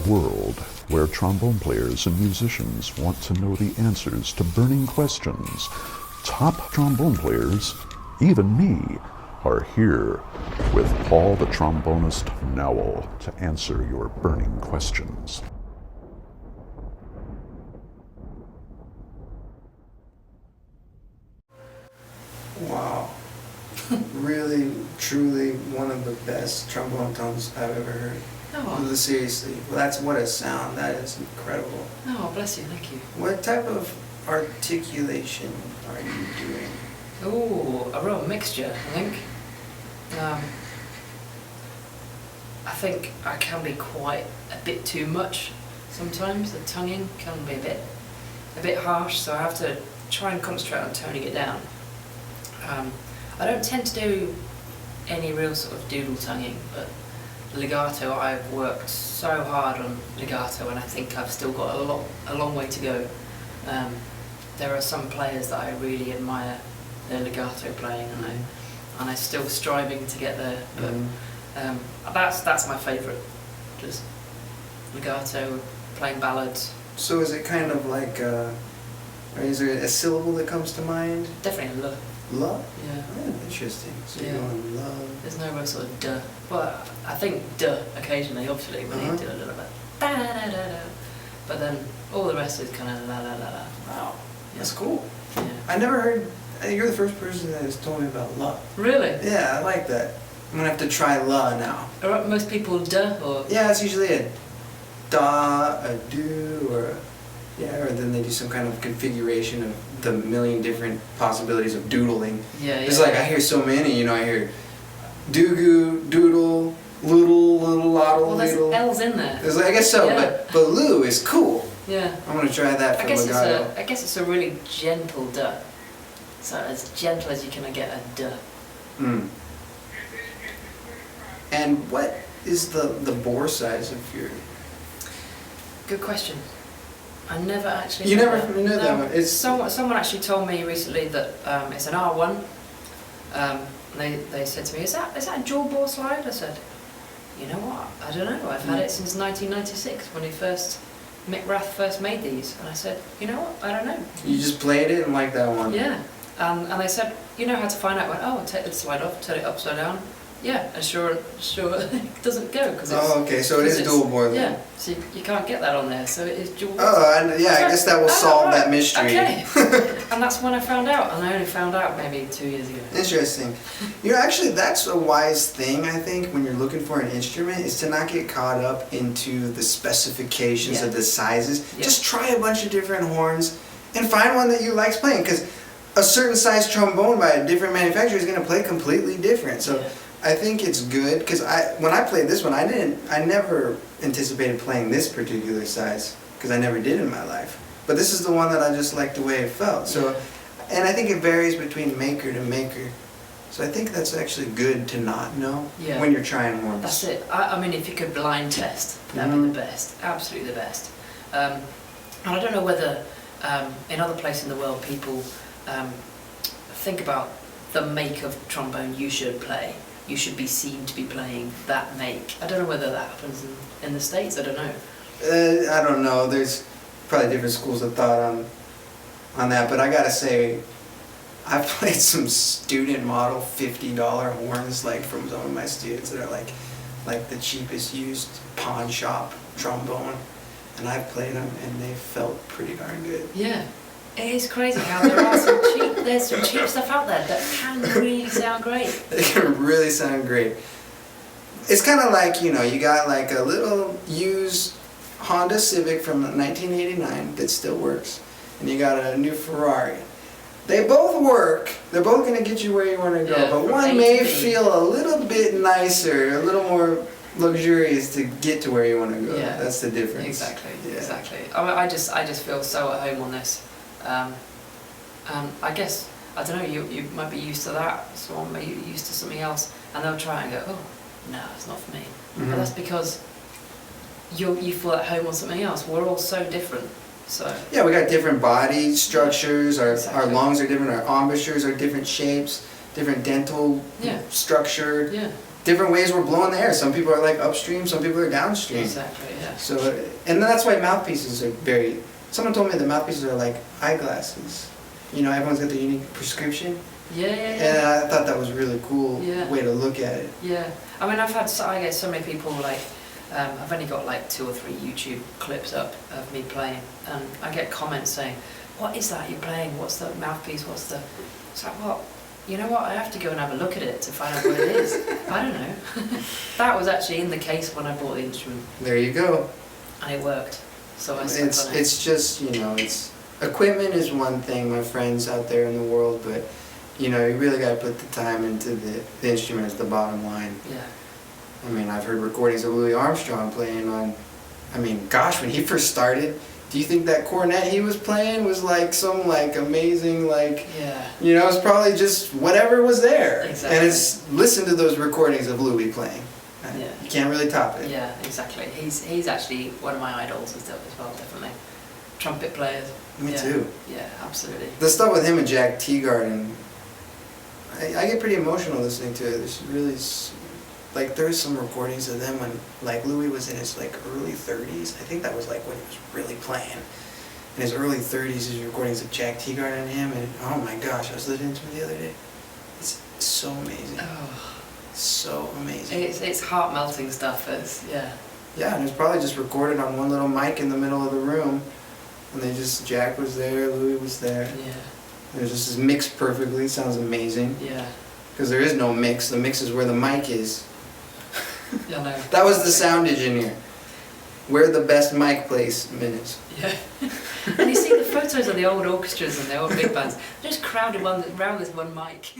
world where trombone players and musicians want to know the answers to burning questions. Top trombone players, even me, are here with Paul the trombonist Nowell to answer your burning questions. Wow. Really, truly one of the best trombone tones I've ever heard. Oh. Seriously. Well, that's what a sound. That is incredible. Oh, bless you, thank you. What type of articulation are you doing? Oh, a real mixture, I think. I think I can be quite a bit too much sometimes. The tonguing can be a bit harsh, so I have to try and concentrate on toning it down. I don't tend to do any real sort of doodle tonguing, but legato, I've worked so hard on legato, and I think I've still got a long way to go. There are some players that I really admire their legato playing, and I'm still striving to get there. But that's my favourite, just legato, playing ballads. So is it kind of like, is there a syllable that comes to mind? Definitely a La? Yeah. Oh, interesting. So Yeah. you're going love. There's no real sort of duh. Well, I think duh occasionally, obviously, when you do a little bit da da da da. But then all the rest is kind of la la la la. Wow. Yeah. That's cool. Yeah. I never heard, you're the first person that has told me about la. Really? Yeah, I like that. I'm gonna have to try la now. Are most people duh or? Yeah, it's usually a da, a do, or or then they do some kind of configuration of the million different possibilities of doodling. Yeah, yeah. It's like I hear so many, I hear doo-goo, doodle, little, lottle, Well, there's little. L's in there. I guess so, Yeah. but Lou is cool. Yeah. I'm gonna try that for legato. I guess it's a really gentle duh. So as gentle as you can get a duh. Mm. And what is the bore size of your? Good question. I never actually. You know never that. knew that No. one. It's Someone actually told me recently that it's an R1. They said to me, "Is that a dual bore slide?" I said, "You know what? I don't know. I've had it since 1996 when Mick Rath first made these." And I said, "You know what? I don't know." You just played it and liked that one. Yeah. And they said, "You know how to find out?" I went, "Oh, take the slide off, turn it upside down." Yeah, and sure, it doesn't go because it's. Oh, okay. So it is dual bore then. Yeah, so you can't get that on there. So it is dual. Oh, I guess that will solve that mystery. Okay. And that's when I found out, and I only found out maybe 2 years ago. Interesting. Actually, that's a wise thing, I think, when you're looking for an instrument, is to not get caught up into the specifications of the sizes. Yeah. Just try a bunch of different horns and find one that you like playing, because a certain size trombone by a different manufacturer is going to play completely different. So I think it's good, because when I played this one, I never anticipated playing this particular size, because I never did in my life. But this is the one that I just liked the way it felt. So, and I think it varies between maker to maker. So I think that's actually good to not know when you're trying horns. That's it. I mean, if you could blind test, that'd be the best. Absolutely the best. And I don't know whether in other places in the world people think about the make of trombone you should play. You should be seen to be playing that make. I don't know whether that happens in the States. I don't know. I don't know. There's probably different schools of thought on that, but I gotta say, I've played some student model $50 horns, like from some of my students that are like the cheapest used pawn shop trombone, and I've played them and they felt pretty darn good. Yeah, it is crazy how there's some cheap stuff out there that can really sound great. They can really sound great. It's kind of like, you got like a little used Honda Civic from 1989 that still works, and you got a new Ferrari. They both work. They're both going to get you where you want to go, but one may feel a little bit nicer, a little more luxurious to get to where you want to go. Yeah. That's the difference. Exactly. Yeah. Exactly. I just feel so at home on this. I guess, I don't know, you might be used to that, someone may be used to something else, and they'll try and go, oh, no, it's not for me. But that's because you feel at home on something else. We're all so different. So yeah, we got different body structures, our lungs are different, our embouchures are different shapes, different dental structure. Yeah. different ways we're blowing the air. Some people are like upstream, some people are downstream. Exactly, yeah. So, and that's why mouthpieces are very. Someone told me the mouthpieces are like eyeglasses. You know, everyone's got their unique prescription. Yeah, yeah, And yeah. I thought that was a really cool Yeah. way to look at it. Yeah. I mean, I get so many people like, I've only got like 2 or 3 YouTube clips up of me playing, and I get comments saying, "What is that you're playing? What's the mouthpiece? What's the?" It's like, well, you know what? I have to go and have a look at it to find out what it is. I don't know. That was actually in the case when I bought the instrument, There you go. and it worked. So I stuck on it. It's just, you know, it's equipment is one thing, my friends out there in the world, but you know, you really got to put the time into the instrument as the bottom line. Yeah. I mean, I've heard recordings of Louis Armstrong playing on, I mean, gosh, when he first started, do you think that cornet he was playing was like some like amazing like, Yeah. you know, it's probably just whatever was there. Exactly. And it's, listen to those recordings of Louis playing. Yeah. You can't really top it. Yeah, exactly. He's actually one of my idols as well, definitely. Trumpet players. Me Yeah. too. Yeah, absolutely. The stuff with him and Jack Teagarden, I get pretty emotional listening to it. There's really, like, there's some recordings of them when, like, Louis was in his, like, early 30s. I think that was, like, when he was really playing. In his early 30s, his recordings of Jack Teagarden and him, and oh my gosh, I was listening to it the other day. It's so amazing. Oh, So amazing. it's heart melting stuff. Yeah. Yeah, and it was probably just recorded on one little mic in the middle of the room. And they just, Jack was there, Louis was there. Yeah. It was just mixed perfectly. It sounds amazing. Yeah. Because there is no mix. The mix is where the mic is. Yeah, I know. That was the sound engineer. Where the best mic placement is. Yeah. And you see the photos of the old orchestras and the old big bands, they're just crowded around this one mic.